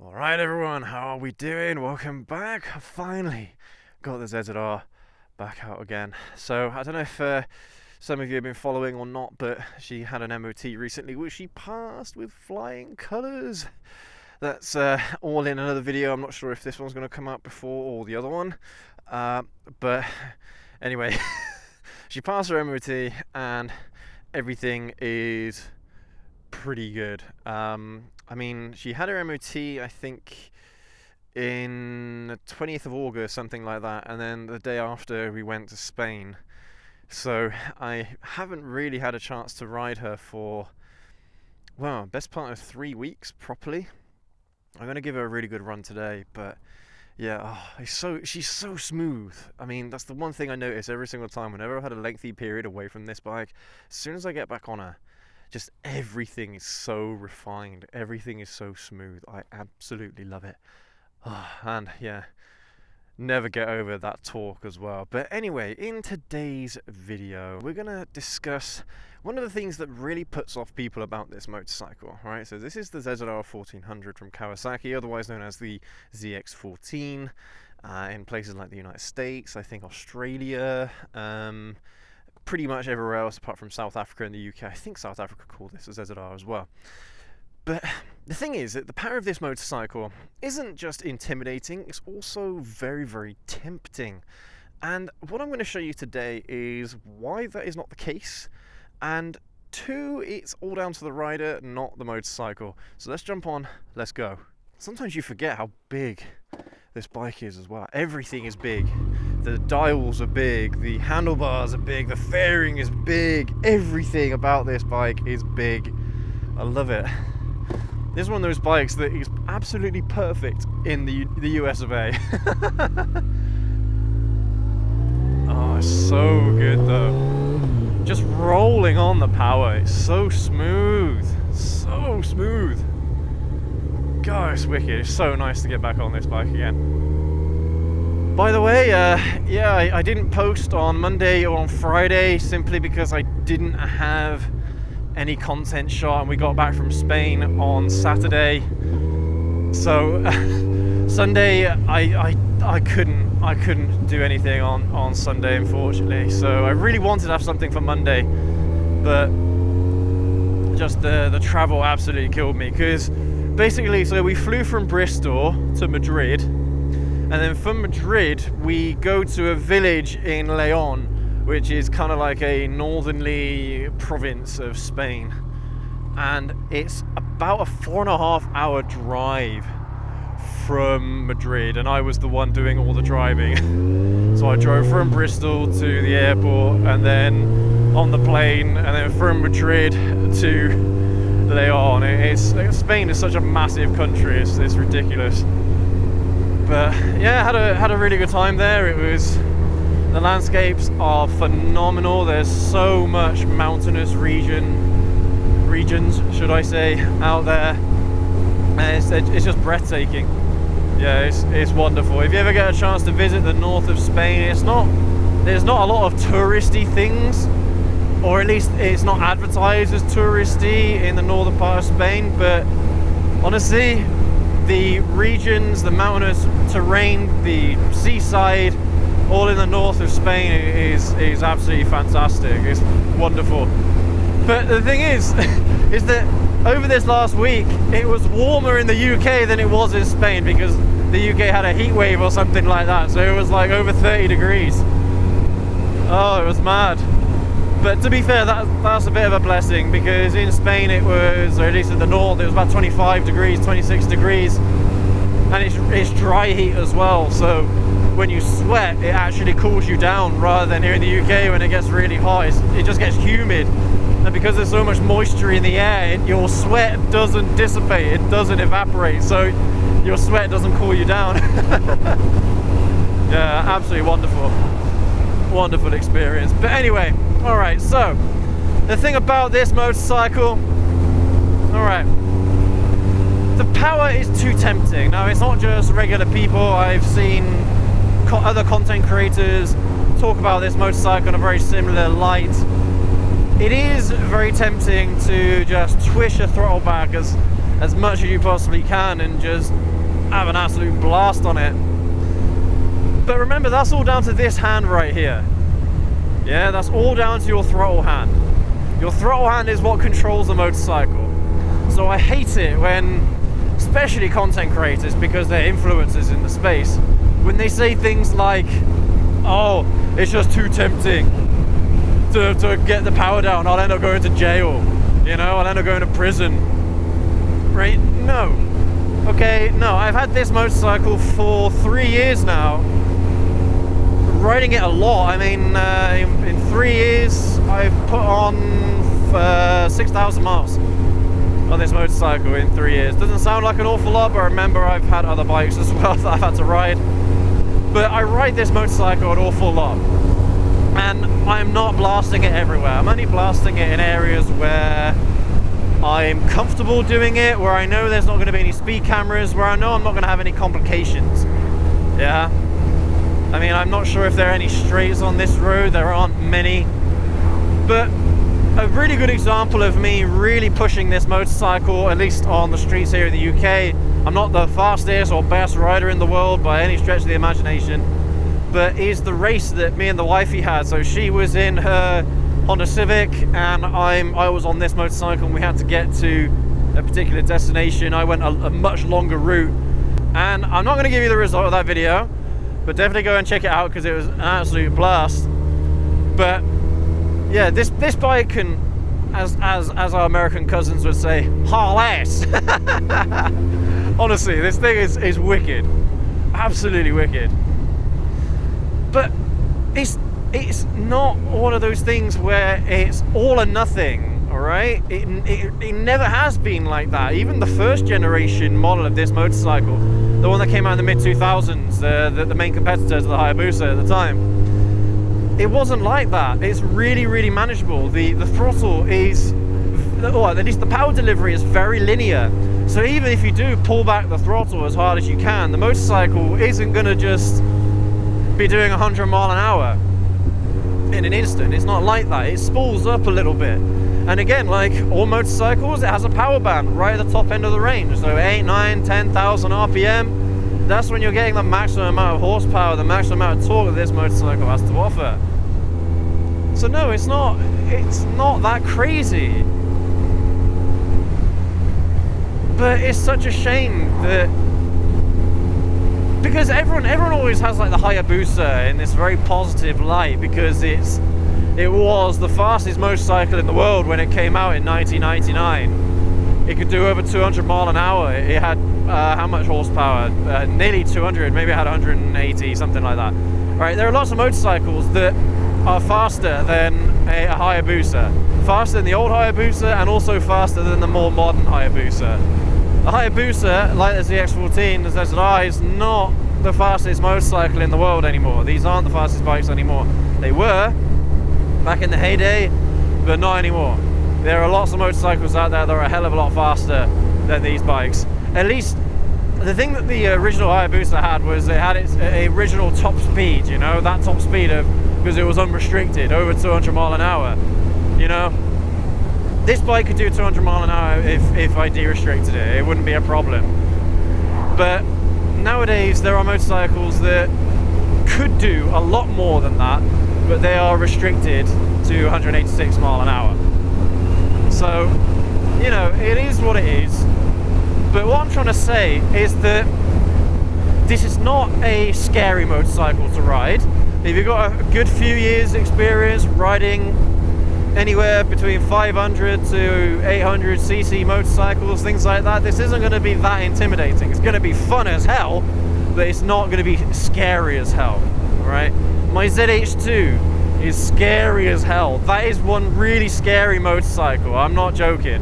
Alright everyone, how are we doing? Welcome back. I finally got the ZZR back out again. So I don't know if some of you have been following or not, but she had an MOT recently which she passed with flying colours. That's all in another video. I'm not sure if this one's going to come out before or the other one, but anyway, she passed her MOT and everything is pretty good. I mean, she had her MOT, I think, in the 20th of August, something like that, and then the day after we went to Spain. So I haven't really had a chance to ride her for, well, best part of 3 weeks properly. I'm going to give her a really good run today, but yeah, she's so smooth. I mean, that's the one thing I notice every single time whenever I've had a lengthy period away from this bike. As soon as I get back on her, just everything is so refined, everything is so smooth. I absolutely love it. And yeah, never get over that torque as well. But anyway, in today's video, we're gonna discuss one of the things that really puts off people about this motorcycle. Right, so this is the ZZR1400 from Kawasaki, otherwise known as the ZX-14, in places like the United States, I think Australia, pretty much everywhere else apart from South Africa and the UK. I think South Africa call this a ZZR as well. But the thing is that the power of this motorcycle isn't just intimidating, it's also very, very tempting. And what I'm going to show you today is why that is not the case, and two, it's all down to the rider, not the motorcycle. So let's jump on, let's go. Sometimes you forget how big this bike is as well. Everything is big. The dials are big, the handlebars are big, the fairing is big. Everything about this bike is big. I love it. This is one of those bikes that is absolutely perfect in the US of A. Oh, it's so good though. Just rolling on the power, it's so smooth. So smooth. God, it's wicked. It's so nice to get back on this bike again. By the way, I didn't post on Monday or on Friday simply because I didn't have any content shot, and we got back from Spain on Saturday. So Sunday I couldn't do anything on Sunday, unfortunately. So I really wanted to have something for Monday, but just the travel absolutely killed me, because basically, so we flew from Bristol to Madrid, and then from Madrid we go to a village in Leon, which is kind of like a northernly province of Spain, and it's about a 4.5 hour drive from Madrid, and I was the one doing all the driving. So I drove from Bristol to the airport, and then on the plane, and then from Madrid to Leon. Spain is such a massive country, it's ridiculous. But yeah, had a really good time there. The landscapes are phenomenal. There's so much mountainous regions, should I say, out there, and it's just breathtaking. Yeah, it's wonderful. If you ever get a chance to visit the north of Spain, there's not a lot of touristy things, or at least it's not advertised as touristy in the northern part of Spain, but honestly, the regions, the mountainous terrain, the seaside, all in the north of Spain is absolutely fantastic. It's wonderful. But the thing is that over this last week, it was warmer in the UK than it was in Spain, because the UK had a heat wave or something like that, so it was like over 30 degrees. Oh, it was mad. But to be fair, that's a bit of a blessing, because in Spain it was, or at least at the north, it was about 25 degrees, 26 degrees, and it's dry heat as well, so when you sweat it actually cools you down, rather than here in the UK when it gets really hot, it just gets humid, and because there's so much moisture in the air, your sweat doesn't dissipate, it doesn't evaporate, so your sweat doesn't cool you down. Yeah, absolutely wonderful experience. But anyway, alright, so the thing about this motorcycle, alright, the power is too tempting. Now, it's not just regular people. I've seen other content creators talk about this motorcycle in a very similar light. It is very tempting to just twist your throttle back as as much as you possibly can and just have an absolute blast on it. But remember, that's all down to this hand right here. Yeah, that's all down to your throttle hand. Your throttle hand is what controls the motorcycle. So I hate it when, especially content creators, because they're influencers in the space, when they say things like, oh, it's just too tempting to get the power down, I'll end up going to jail, you know, I'll end up going to prison. Right? No. Okay, no, I've had this motorcycle for 3 years now, riding it a lot. I mean, in 3 years, I've put on 6,000 miles on this motorcycle in 3 years. Doesn't sound like an awful lot, but remember, I've had other bikes as well that I've had to ride. But I ride this motorcycle an awful lot, and I'm not blasting it everywhere. I'm only blasting it in areas where I'm comfortable doing it, where I know there's not going to be any speed cameras, where I know I'm not going to have any complications. Yeah? I mean, I'm not sure if there are any straights on this road. There aren't many. But a really good example of me really pushing this motorcycle, at least on the streets here in the UK. I'm not the fastest or best rider in the world by any stretch of the imagination, but is the race that me and the wifey had. So she was in her Honda Civic and I was on this motorcycle, and we had to get to a particular destination. I went a much longer route, and I'm not going to give you the result of that video, but definitely go and check it out because it was an absolute blast. But yeah, this bike can, as our American cousins would say, haul ass. Honestly, this thing is wicked, absolutely wicked. But it's not one of those things where it's all or nothing, all right? It never has been like that. Even the first generation model of this motorcycle, the one that came out in the mid-2000s, the main competitor to the Hayabusa at the time, it wasn't like that. It's really, really manageable. The throttle is, or at least the power delivery is very linear. So even if you do pull back the throttle as hard as you can, the motorcycle isn't going to just be doing 100 miles an hour in an instant. It's not like that. It spools up a little bit. And again, like all motorcycles, it has a power band right at the top end of the range. So 8, 9, 10,000 RPM. That's when you're getting the maximum amount of horsepower, the maximum amount of torque that this motorcycle has to offer. So no, it's not that crazy. But it's such a shame that, because everyone always has like the Hayabusa in this very positive light, because it was the fastest motorcycle in the world when it came out in 1999. It could do over 200 miles an hour. It had how much horsepower? Nearly 200, maybe it had 180, something like that. Right? There are lots of motorcycles that are faster than a Hayabusa, faster than the old Hayabusa, and also faster than the more modern Hayabusa. The Hayabusa, like the ZX-14, the ZZR, is not the fastest motorcycle in the world anymore. These aren't the fastest bikes anymore. They were back in the heyday, but not anymore. There are lots of motorcycles out there that are a hell of a lot faster than these bikes. At least the thing that the original Hayabusa had was it had its original top speed, you know, that top speed of, because it was unrestricted, over 200 miles an hour, you know. This bike could do 200 miles an hour if I de-restricted it. It wouldn't be a problem. But nowadays there are motorcycles that could do a lot more than that, but they are restricted to 186 miles an hour. So, you know, it is what it is. But what I'm trying to say is that this is not a scary motorcycle to ride. If you've got a good few years experience riding anywhere between 500 to 800 cc motorcycles, things like that, this isn't going to be that intimidating. It's going to be fun as hell, but it's not going to be scary as hell, right? My ZH2 is scary as hell. That is one really scary motorcycle. I'm not joking.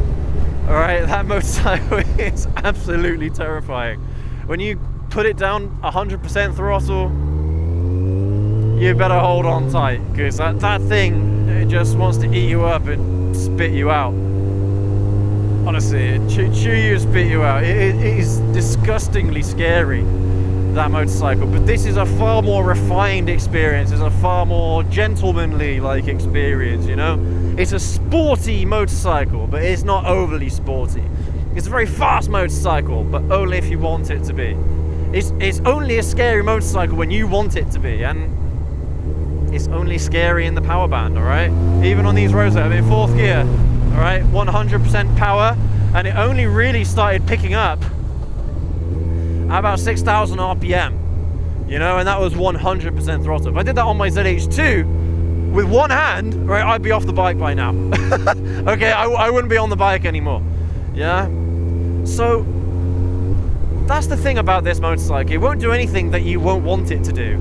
All right, that motorcycle is absolutely terrifying. When you put it down 100% throttle, you better hold on tight, because that thing, it just wants to eat you up and spit you out. Honestly, it chew you and spit you out. It is disgustingly scary, that motorcycle. But this is a far more refined experience. It's a far more gentlemanly like experience, you know. It's a sporty motorcycle, but it's not overly sporty. It's a very fast motorcycle, but only if you want it to be. It's only a scary motorcycle when you want it to be, and it's only scary in the power band, alright? Even on these roads that I'm in 4th gear, alright? 100% power, and it only really started picking up at about 6,000 RPM, you know, and that was 100% throttle. If I did that on my ZH2 with one hand, right, I'd be off the bike by now. Okay, I wouldn't be on the bike anymore, yeah? So, that's the thing about this motorcycle. It won't do anything that you won't want it to do.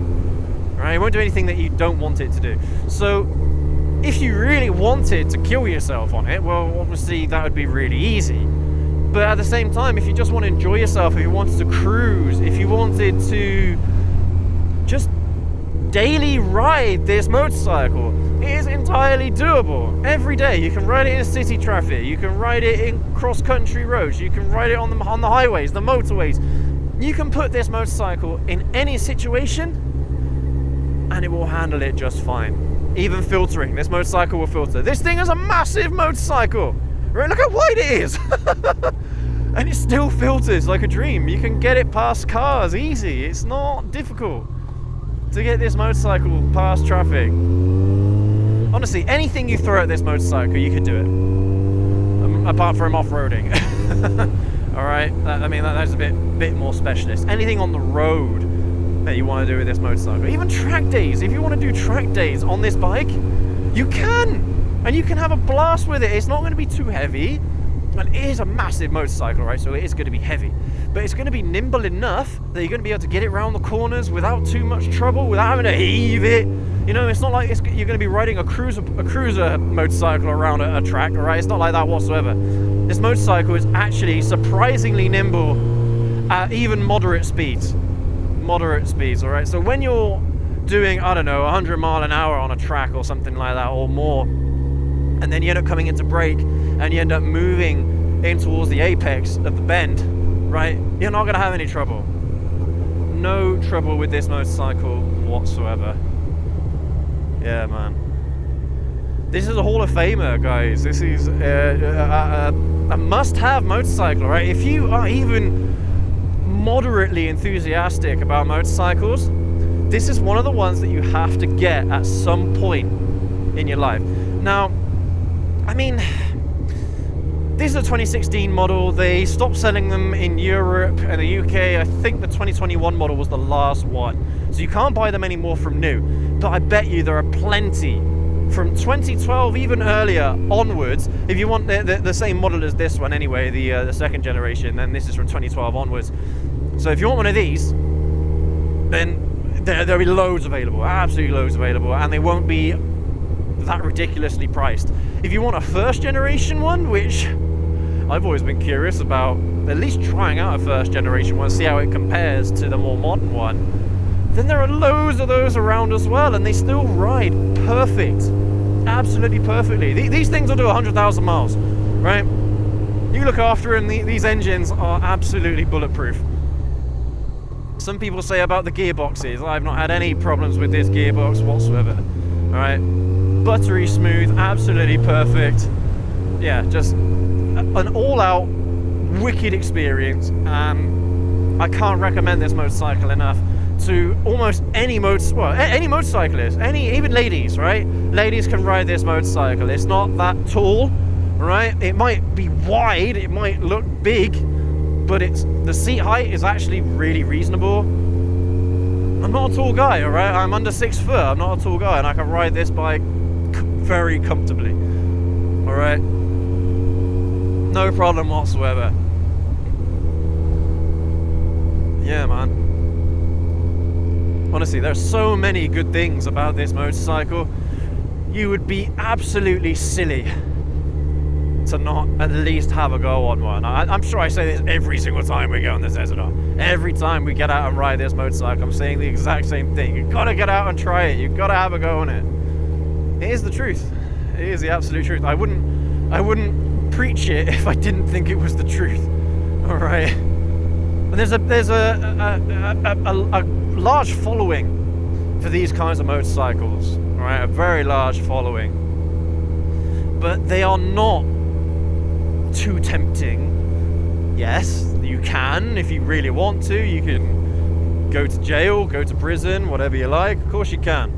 Right? It won't do anything that you don't want it to do. So, if you really wanted to kill yourself on it, well, obviously that would be really easy. But at the same time, if you just want to enjoy yourself, if you wanted to cruise, if you wanted to just daily ride this motorcycle, it is entirely doable. Every day, you can ride it in city traffic, you can ride it in cross-country roads, you can ride it on the highways, the motorways. You can put this motorcycle in any situation, and it will handle it just fine. Even filtering, this motorcycle will filter. This thing is a massive motorcycle, right? Look how wide it is. And it still filters like a dream. You can get it past cars easy. It's not difficult to get this motorcycle past traffic. Honestly, anything you throw at this motorcycle, you can do it. Apart from off-roading. Alright, I mean, that's a bit more specialist. Anything on the road that you want to do with this motorcycle. Even track days. If you want to do track days on this bike, you can. And you can have a blast with it. It's not going to be too heavy. And it is a massive motorcycle, right? So it is going to be heavy. But it's going to be nimble enough that you're going to be able to get it around the corners without too much trouble, without having to heave it. You know, it's not like you're going to be riding a cruiser motorcycle around a track, all right? It's not like that whatsoever. This motorcycle is actually surprisingly nimble at even moderate speeds. Moderate speeds, all right? So when you're doing, I don't know, 100 mile an hour on a track or something like that or more, and then you end up coming into brake and you end up moving in towards the apex of the bend, right? You're not going to have any trouble. No trouble with this motorcycle whatsoever. Yeah, man. This is a Hall of Famer, guys. This is a must-have motorcycle, right? If you are even moderately enthusiastic about motorcycles, this is one of the ones that you have to get at some point in your life. Now, I mean, this is a 2016 model. They stopped selling them in Europe and the UK. I think the 2021 model was the last one. So you can't buy them anymore from new. But I bet you there are plenty from 2012, even earlier onwards. If you want the same model as this one anyway, the second generation, then this is from 2012 onwards. So if you want one of these, then there'll be loads available, absolutely loads available, and they won't be that ridiculously priced. If you want a first generation one, which I've always been curious about, at least trying out a first generation one, see how it compares to the more modern one, then there are loads of those around as well, and they still ride perfect, absolutely perfectly. These things will do 100,000 miles, right? You look after them, these engines are absolutely bulletproof. Some people say about the gearboxes, I've not had any problems with this gearbox whatsoever. Alright, buttery smooth, absolutely perfect. Yeah, just an all-out wicked experience. I can't recommend this motorcycle enough to almost any motorcyclist, even ladies, right? Ladies can ride this motorcycle. It's not that tall, right? It might be wide, it might look big, but the seat height is actually really reasonable. I'm not a tall guy, all right? I'm under 6 foot. I'm not a tall guy, and I can ride this bike very comfortably, all right? No problem whatsoever. Yeah, man. Honestly, there's so many good things about this motorcycle. You would be absolutely silly to not at least have a go on one. I'm sure I say this every single time we go on the ZZR. Every time we get out and ride this motorcycle, I'm saying the exact same thing. You've got to get out and try it. You've got to have a go on it. It is the truth. It is the absolute truth. I wouldn't preach it if I didn't think it was the truth. All right. And there's a large following for these kinds of motorcycles. All right, a very large following. But they are not too tempting Yes, you can if you really want to. You can go to jail, go to prison, whatever you like. Of course you can.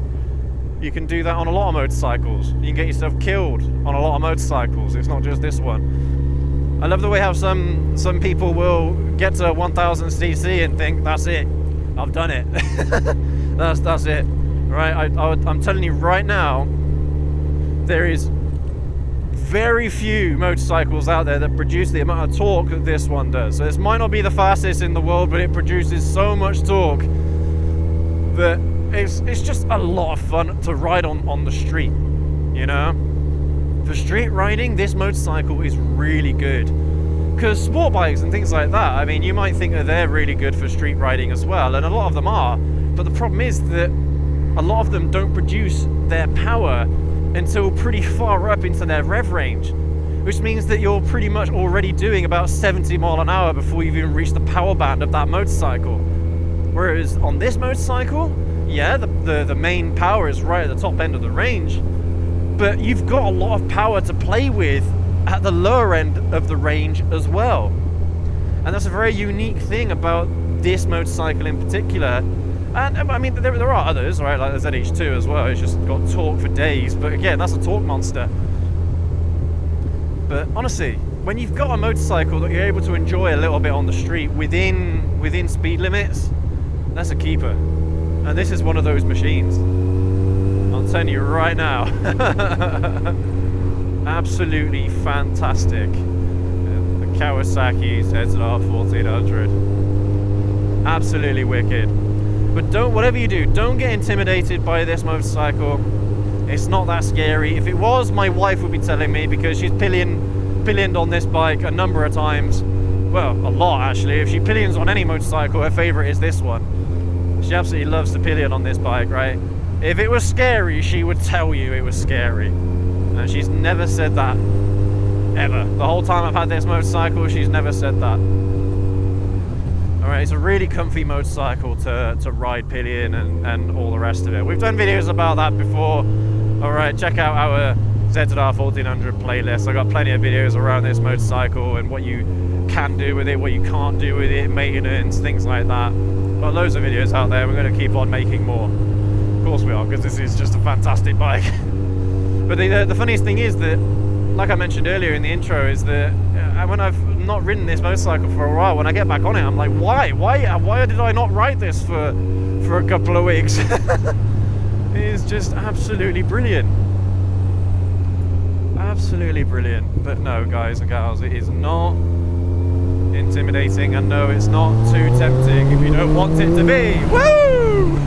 You can do that on a lot of motorcycles. You can get yourself killed on a lot of motorcycles. It's not just this one. I love the way how some people will get to 1000 cc and think, that's it, I've done it. that's it. Right? I'm telling you right now, there is very few motorcycles out there that produce the amount of torque that this one does. So this might not be the fastest in the world, but it produces so much torque that it's just a lot of fun to ride on the street, you know? For street riding, this motorcycle is really good. Because sport bikes and things like that, I mean, you might think that they're really good for street riding as well, and a lot of them are, but the problem is that a lot of them don't produce their power until pretty far up into their rev range, which means that you're pretty much already doing about 70 miles an hour before you've even reached the power band of that motorcycle. Whereas on this motorcycle, yeah, the main power is right at the top end of the range, but you've got a lot of power to play with at the lower end of the range as well. And that's a very unique thing about this motorcycle in particular. And I mean, there are others, right, like the ZX2 as well. It's just got torque for days, but again, that's a torque monster. But honestly, when you've got a motorcycle that you're able to enjoy a little bit on the street within speed limits, that's a keeper. And this is one of those machines. I'm telling you right now. Absolutely fantastic. The Kawasaki ZZR1400. Absolutely wicked. But whatever you do, don't get intimidated by this motorcycle. It's not that scary. If it was, my wife would be telling me, because she's pillioned on this bike a number of times. Well, a lot actually. If she pillions on any motorcycle, her favorite is this one. She absolutely loves to pillion on this bike, right? If it was scary, she would tell you it was scary. And she's never said that, ever. The whole time I've had this motorcycle, she's never said that. Alright, it's a really comfy motorcycle to ride pillion and all the rest of it. We've done videos about that before. Alright, check out our ZZR1400 playlist. I've got plenty of videos around this motorcycle and what you can do with it, what you can't do with it, maintenance, things like that. Got loads of videos out there. We're going to keep on making more. Of course we are, because this is just a fantastic bike. But the funniest thing is that, like I mentioned earlier in the intro, is that when I've not ridden this motorcycle for a while, when I get back on it, I'm like, why did I not ride this for a couple of weeks? It is just absolutely brilliant. Absolutely brilliant. But no, guys and gals, it is not intimidating, and no, it's not too tempting if you don't want it to be. Woo!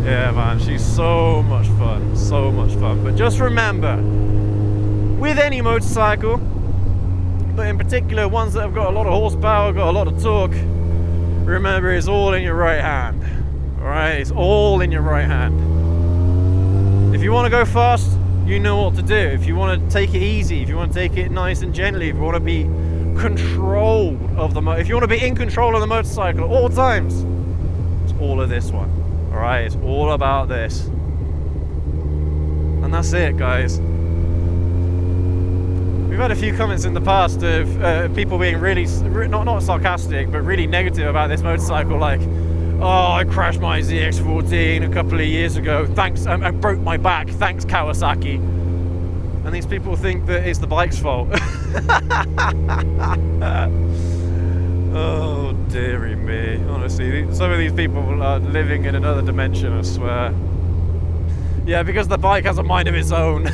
Yeah, man, she's so much fun, so much fun. But just remember, with any motorcycle, but in particular ones that have got a lot of horsepower, got a lot of torque, remember, it's all in your right hand. Alright, it's all in your right hand. If you want to go fast, you know what to do. If you want to take it easy, if you want to take it nice and gently, if you want to be control of the if you want to be in control of the motorcycle at all times, it's all of this one. Alright, it's all about this. And that's it, guys. We've had a few comments in the past of people being really, not sarcastic, but really negative about this motorcycle, like, oh, I crashed my ZX-14 a couple of years ago, thanks, I broke my back, thanks Kawasaki. And these people think that it's the bike's fault. Oh, dearie me. Honestly, some of these people are living in another dimension, I swear. Yeah, because the bike has a mind of its own.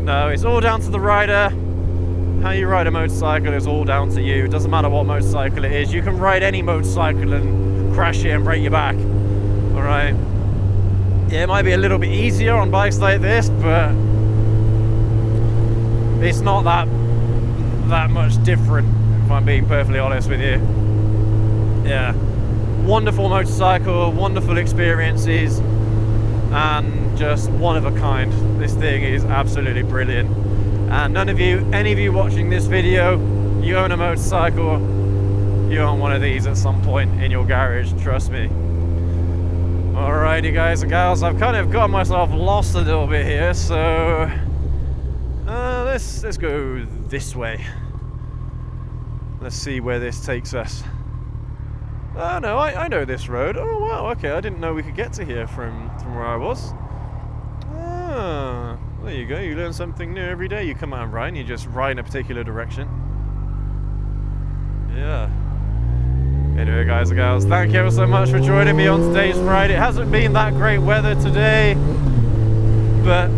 No, it's all down to the rider. How you ride a motorcycle is all down to you. It doesn't matter what motorcycle it is. You can ride any motorcycle and crash it and break your back. Alright? Yeah, it might be a little bit easier on bikes like this, but it's not that much different, if I'm being perfectly honest with you. Yeah. Wonderful motorcycle, wonderful experiences, and just one of a kind. This thing is absolutely brilliant. And any of you watching this video, you own a motorcycle, you own one of these at some point in your garage, trust me. Alrighty, guys and gals, I've kind of got myself lost a little bit here, so let's go this way. Let's see where this takes us. Oh no, I know this road. Oh wow, okay, I didn't know we could get to here from where I was. Ah, there you go, you learn something new every day. You come out and ride and you just ride in a particular direction. Yeah. Anyway, guys and gals, thank you ever so much for joining me on today's ride. It hasn't been that great weather today, but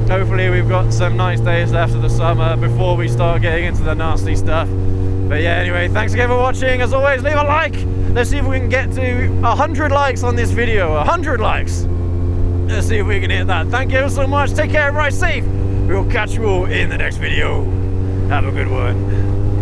hopefully we've got some nice days left of the summer before we start getting into the nasty stuff. But yeah, anyway, thanks again for watching. As always, leave a like. Let's see if we can get to 100 likes on this video. 100 likes. Let's see if we can hit that. Thank you so much. Take care and ride safe. We'll catch you all in the next video. Have a good one.